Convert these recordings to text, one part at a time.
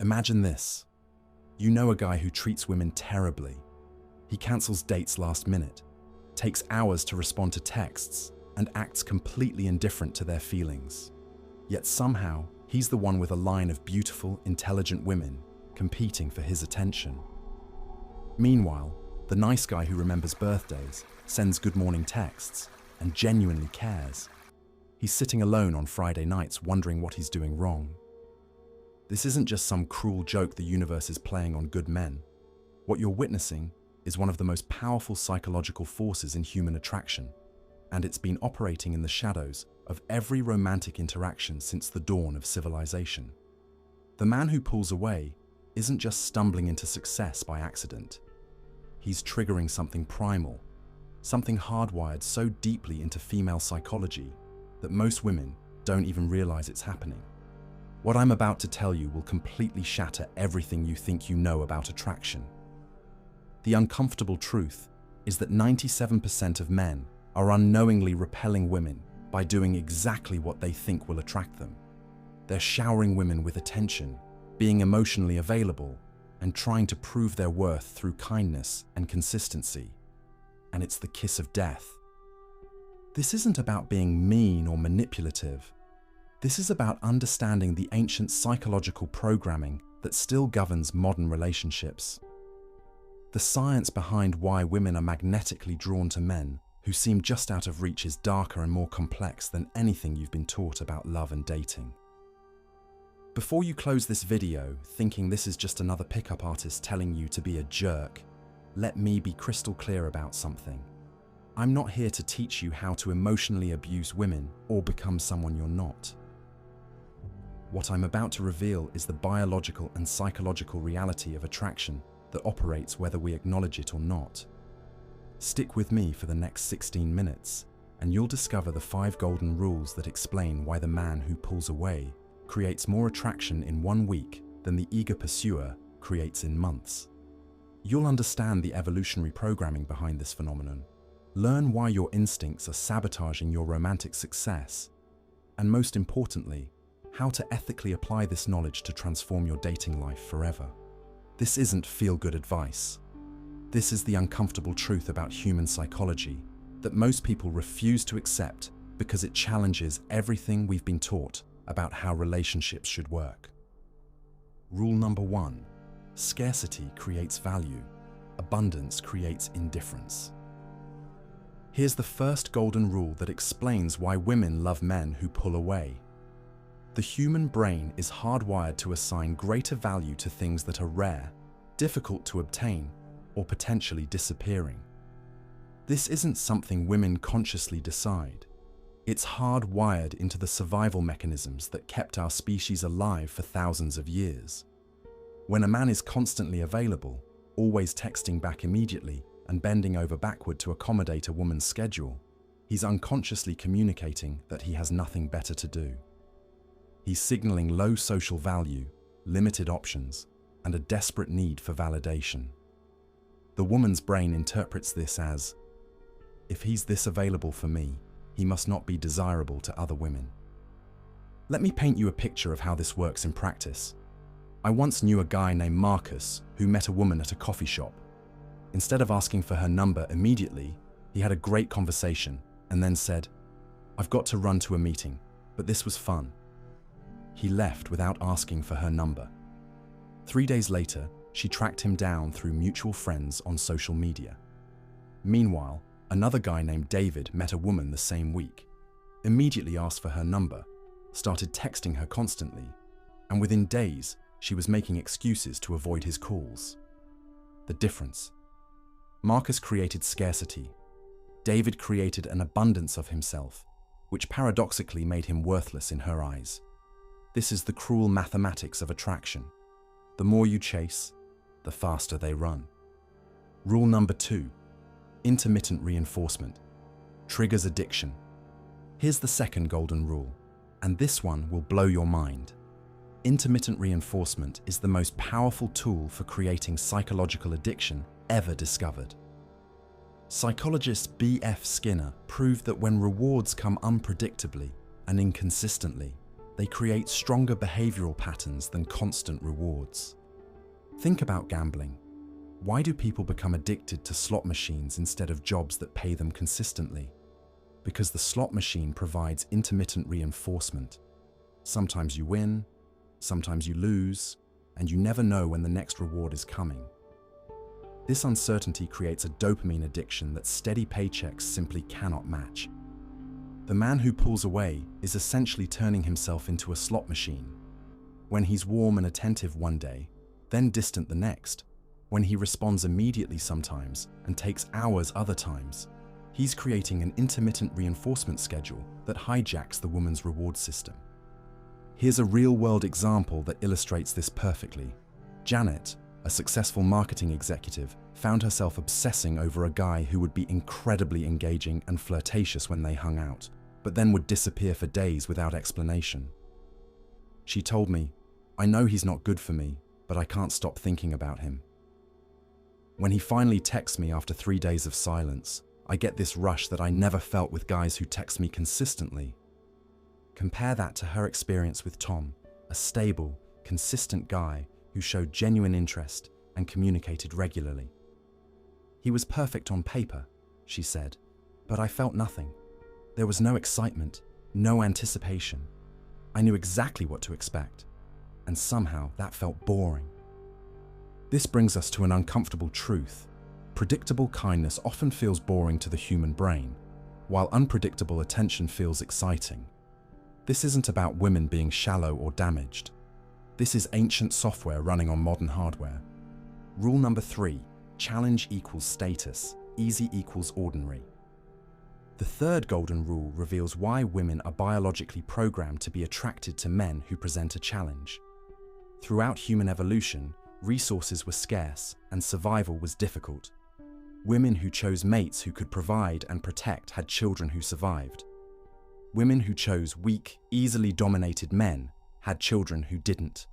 Imagine this. You know a guy who treats women terribly. He cancels dates last minute, takes hours to respond to texts, and acts completely indifferent to their feelings. Yet somehow, he's the one with a line of beautiful, intelligent women competing for his attention. Meanwhile, the nice guy who remembers birthdays, sends good morning texts, and genuinely cares. He's sitting alone on Friday nights wondering what he's doing wrong. This isn't just some cruel joke the universe is playing on good men. What you're witnessing is one of the most powerful psychological forces in human attraction, and it's been operating in the shadows of every romantic interaction since the dawn of civilization. The man who pulls away isn't just stumbling into success by accident. He's triggering something primal, something hardwired so deeply into female psychology that most women don't even realize it's happening. What I'm about to tell you will completely shatter everything you think you know about attraction. The uncomfortable truth is that 97% of men are unknowingly repelling women by doing exactly what they think will attract them. They're showering women with attention, being emotionally available, and trying to prove their worth through kindness and consistency. And it's the kiss of death. This isn't about being mean or manipulative. This is about understanding the ancient psychological programming that still governs modern relationships. The science behind why women are magnetically drawn to men who seem just out of reach is darker and more complex than anything you've been taught about love and dating. Before you close this video thinking this is just another pickup artist telling you to be a jerk, let me be crystal clear about something. I'm not here to teach you how to emotionally abuse women or become someone you're not. What I'm about to reveal is the biological and psychological reality of attraction that operates whether we acknowledge it or not. Stick with me for the next 16 minutes, and you'll discover the 5 golden rules that explain why the man who pulls away creates more attraction in 1 week than the eager pursuer creates in months. You'll understand the evolutionary programming behind this phenomenon, learn why your instincts are sabotaging your romantic success, and most importantly, how to ethically apply this knowledge to transform your dating life forever. This isn't feel-good advice. This is the uncomfortable truth about human psychology that most people refuse to accept because it challenges everything we've been taught about how relationships should work. Rule number 1: scarcity creates value. Abundance creates indifference. Here's the first golden rule that explains why women love men who pull away. The human brain is hardwired to assign greater value to things that are rare, difficult to obtain, or potentially disappearing. This isn't something women consciously decide. It's hardwired into the survival mechanisms that kept our species alive for thousands of years. When a man is constantly available, always texting back immediately, and bending over backward to accommodate a woman's schedule, he's unconsciously communicating that he has nothing better to do. He's signaling low social value, limited options, and a desperate need for validation. The woman's brain interprets this as, if he's this available for me, he must not be desirable to other women. Let me paint you a picture of how this works in practice. I once knew a guy named Marcus who met a woman at a coffee shop. Instead of asking for her number immediately, he had a great conversation and then said, "I've got to run to a meeting, but this was fun." He left without asking for her number. 3 days later, she tracked him down through mutual friends on social media. Meanwhile, another guy named David met a woman the same week, immediately asked for her number, started texting her constantly, and within days, she was making excuses to avoid his calls. The difference. Marcus created scarcity. David created an abundance of himself, which paradoxically made him worthless in her eyes. This is the cruel mathematics of attraction. The more you chase, the faster they run. Rule number 2: intermittent reinforcement triggers addiction. Here's the second golden rule, and this one will blow your mind. Intermittent reinforcement is the most powerful tool for creating psychological addiction ever discovered. Psychologist B.F. Skinner proved that when rewards come unpredictably and inconsistently, They create stronger behavioral patterns than constant rewards. Think about gambling. Why do people become addicted to slot machines instead of jobs that pay them consistently? Because the slot machine provides intermittent reinforcement. Sometimes you win, sometimes you lose, and you never know when the next reward is coming. This uncertainty creates a dopamine addiction that steady paychecks simply cannot match. The man who pulls away is essentially turning himself into a slot machine. When he's warm and attentive one day, then distant the next, when he responds immediately sometimes and takes hours other times, he's creating an intermittent reinforcement schedule that hijacks the woman's reward system. Here's a real-world example that illustrates this perfectly. Janet, a successful marketing executive, found herself obsessing over a guy who would be incredibly engaging and flirtatious when they hung out, but then would disappear for days without explanation. She told me, "I know he's not good for me, but I can't stop thinking about him." When he finally texts me after 3 days of silence, I get this rush that I never felt with guys who text me consistently. Compare that to her experience with Tom, a stable, consistent guy who showed genuine interest and communicated regularly. "He was perfect on paper," she said, "but I felt nothing. There was no excitement, no anticipation. I knew exactly what to expect, and somehow that felt boring." This brings us to an uncomfortable truth. Predictable kindness often feels boring to the human brain, while unpredictable attention feels exciting. This isn't about women being shallow or damaged. This is ancient software running on modern hardware. Rule number 3, challenge equals status, easy equals ordinary. The third golden rule reveals why women are biologically programmed to be attracted to men who present a challenge. Throughout human evolution, resources were scarce and survival was difficult. Women who chose mates who could provide and protect had children who survived. Women who chose weak, easily dominated men had children who didn't.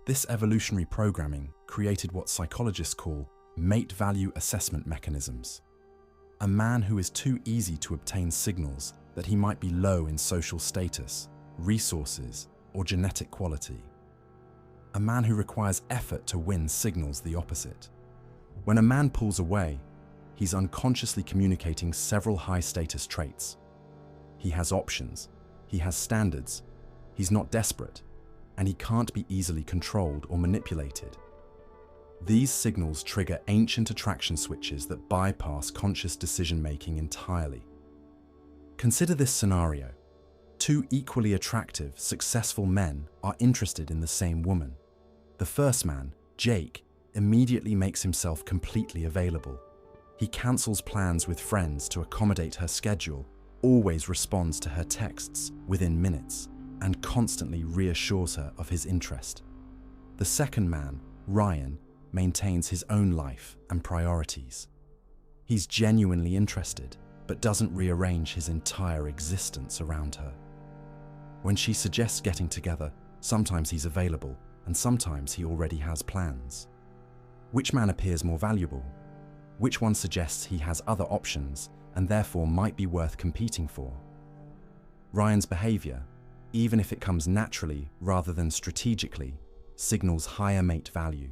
This evolutionary programming created what psychologists call mate value assessment mechanisms. A man who is too easy to obtain signals that he might be low in social status, resources, or genetic quality. A man who requires effort to win signals the opposite. When a man pulls away, he's unconsciously communicating several high-status traits. He has options, he has standards, he's not desperate, and he can't be easily controlled or manipulated. These signals trigger ancient attraction switches that bypass conscious decision-making entirely. Consider this scenario. 2 equally attractive, successful men are interested in the same woman. The first man, Jake, immediately makes himself completely available. He cancels plans with friends to accommodate her schedule, always responds to her texts within minutes, and constantly reassures her of his interest. The second man, Ryan, maintains his own life and priorities. He's genuinely interested, but doesn't rearrange his entire existence around her. When she suggests getting together, sometimes he's available, and sometimes he already has plans. Which man appears more valuable? Which one suggests he has other options and therefore might be worth competing for? Ryan's behavior, even if it comes naturally rather than strategically, signals higher mate value.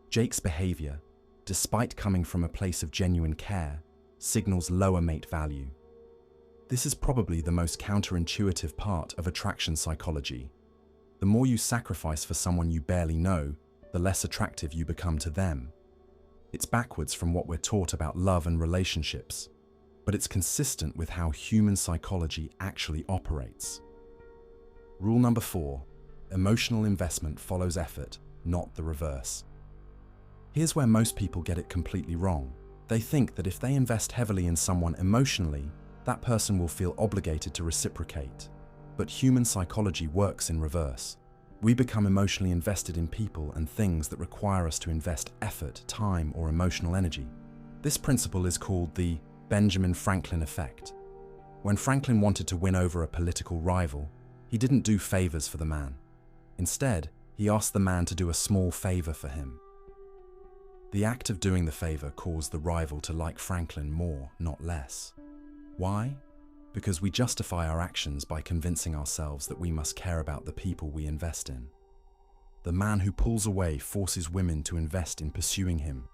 Jake's behavior, despite coming from a place of genuine care, signals lower mate value. This is probably the most counterintuitive part of attraction psychology. The more you sacrifice for someone you barely know, the less attractive you become to them. It's backwards from what we're taught about love and relationships, but it's consistent with how human psychology actually operates. Rule number 4, emotional investment follows effort, not the reverse. Here's where most people get it completely wrong. They think that if they invest heavily in someone emotionally, that person will feel obligated to reciprocate. But human psychology works in reverse. We become emotionally invested in people and things that require us to invest effort, time, or emotional energy. This principle is called the Benjamin Franklin effect. When Franklin wanted to win over a political rival, he didn't do favors for the man. Instead, he asked the man to do a small favor for him. The act of doing the favor caused the rival to like Franklin more, not less. Why? because we justify our actions by convincing ourselves that we must care about the people we invest in. The man who pulls away forces women to invest in pursuing him.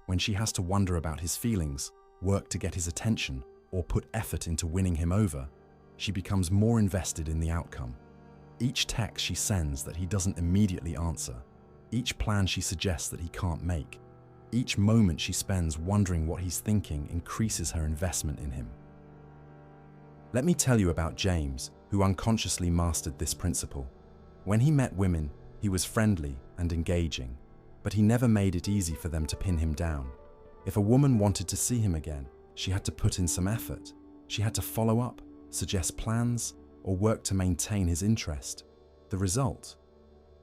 When she has to wonder about his feelings, work to get his attention, or put effort into winning him over, she becomes more invested in the outcome. Each text she sends that he doesn't immediately answer, each plan she suggests that he can't make, each moment she spends wondering what he's thinking increases her investment in him. Let me tell you about James, who unconsciously mastered this principle. When he met women, he was friendly and engaging, but he never made it easy for them to pin him down. If a woman wanted to see him again, she had to put in some effort. She had to follow up, suggest plans, or work to maintain his interest. The result?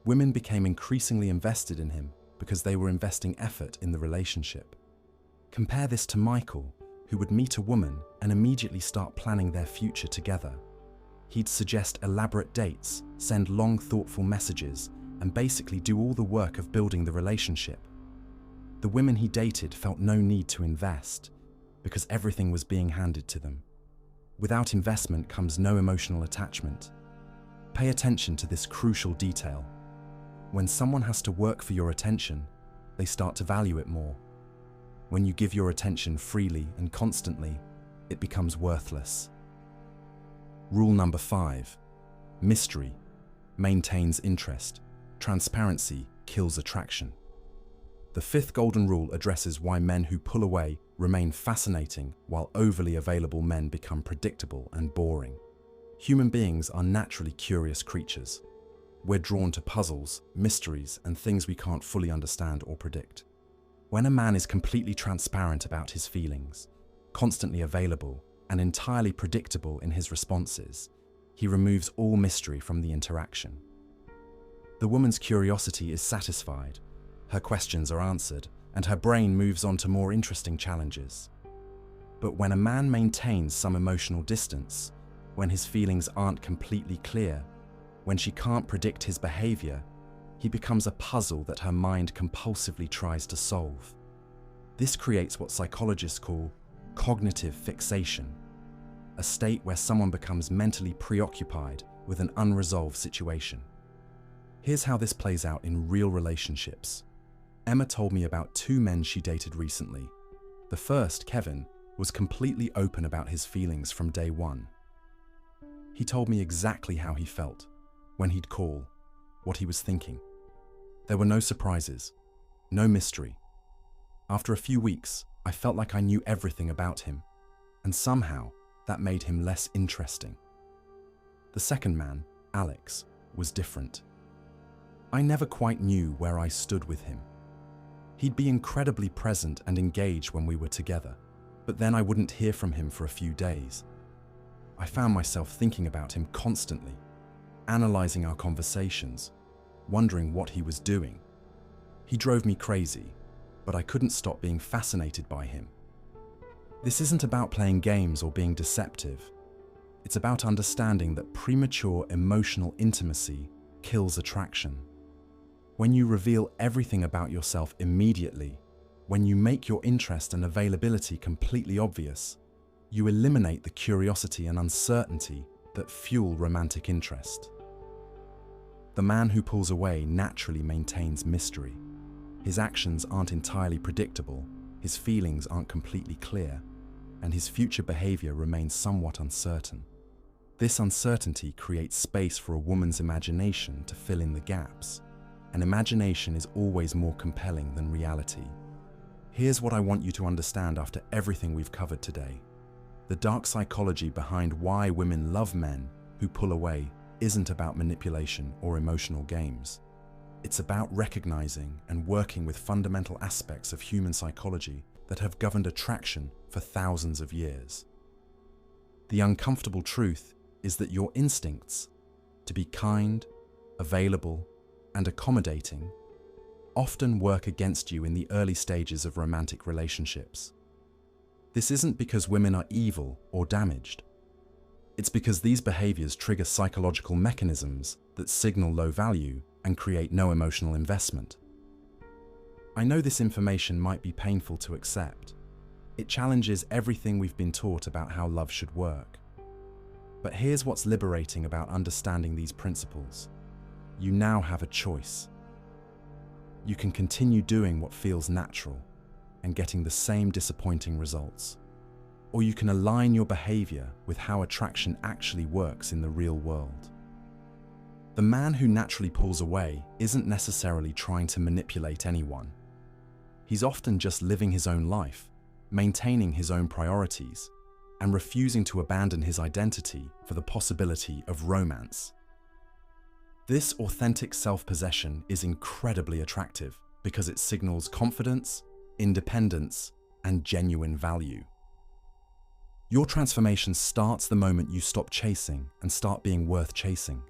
Women became increasingly invested in him because they were investing effort in the relationship. Compare this to Michael, who would meet a woman and immediately start planning their future together. He'd suggest elaborate dates, send long, thoughtful messages, and basically do all the work of building the relationship. The women he dated felt no need to invest because everything was being handed to them. Without investment comes no emotional attachment. Pay attention to this crucial detail. When someone has to work for your attention, they start to value it more. When you give your attention freely and constantly, it becomes worthless. Rule number 5. Mystery maintains interest. Transparency kills attraction. The 5th golden rule addresses why men who pull away remain fascinating while overly available men become predictable and boring. Human beings are naturally curious creatures. We're drawn to puzzles, mysteries, and things we can't fully understand or predict. When a man is completely transparent about his feelings, constantly available, and entirely predictable in his responses, he removes all mystery from the interaction. The woman's curiosity is satisfied, her questions are answered, and her brain moves on to more interesting challenges. But when a man maintains some emotional distance, when his feelings aren't completely clear, when she can't predict his behavior, he becomes a puzzle that her mind compulsively tries to solve. This creates what psychologists call cognitive fixation, a state where someone becomes mentally preoccupied with an unresolved situation. Here's how this plays out in real relationships. Emma told me about 2 men she dated recently. The first, Kevin, was completely open about his feelings from day one. He told me exactly how he felt, when he'd call, what he was thinking. There were no surprises, no mystery. After a few weeks, I felt like I knew everything about him, and somehow that made him less interesting. The second man, Alex, was different. I never quite knew where I stood with him. He'd be incredibly present and engaged when we were together, but then I wouldn't hear from him for a few days. I found myself thinking about him constantly, analyzing our conversations, wondering what he was doing. He drove me crazy, but I couldn't stop being fascinated by him. This isn't about playing games or being deceptive. It's about understanding that premature emotional intimacy kills attraction. When you reveal everything about yourself immediately, when you make your interest and availability completely obvious, you eliminate the curiosity and uncertainty that fuel romantic interest. The man who pulls away naturally maintains mystery. His actions aren't entirely predictable, his feelings aren't completely clear, and his future behavior remains somewhat uncertain. This uncertainty creates space for a woman's imagination to fill in the gaps, and imagination is always more compelling than reality. Here's what I want you to understand after everything we've covered today. The dark psychology behind why women love men who pull away isn't about manipulation or emotional games. It's about recognizing and working with fundamental aspects of human psychology that have governed attraction for thousands of years. The uncomfortable truth is that your instincts to be kind, available, and accommodating often work against you in the early stages of romantic relationships. This isn't because women are evil or damaged. It's because these behaviors trigger psychological mechanisms that signal low value and create no emotional investment. I know this information might be painful to accept, It challenges everything we've been taught about how love should work. But here's what's liberating about understanding these principles. You now have a choice. You can continue doing what feels natural and getting the same disappointing results. Or you can align your behavior with how attraction actually works in the real world. The man who naturally pulls away isn't necessarily trying to manipulate anyone. He's often just living his own life, maintaining his own priorities, and refusing to abandon his identity for the possibility of romance. This authentic self-possession is incredibly attractive because it signals confidence, independence, and genuine value. Your transformation starts the moment you stop chasing and start being worth chasing.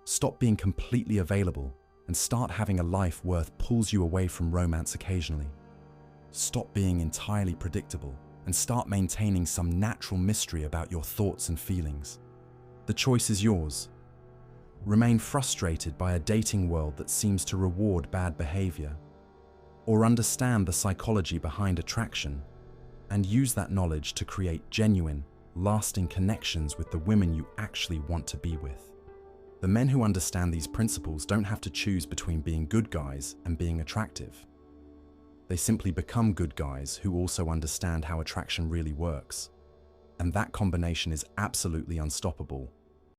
Stop being completely available and start having a life worth pulls you away from romance occasionally. Stop being entirely predictable and start maintaining some natural mystery about your thoughts and feelings. The choice is yours. Remain frustrated by a dating world that seems to reward bad behavior, or understand the psychology behind attraction and use that knowledge to create genuine, lasting connections with the women you actually want to be with. The men who understand these principles don't have to choose between being good guys and being attractive. They simply become good guys who also understand how attraction really works. And that combination is absolutely unstoppable.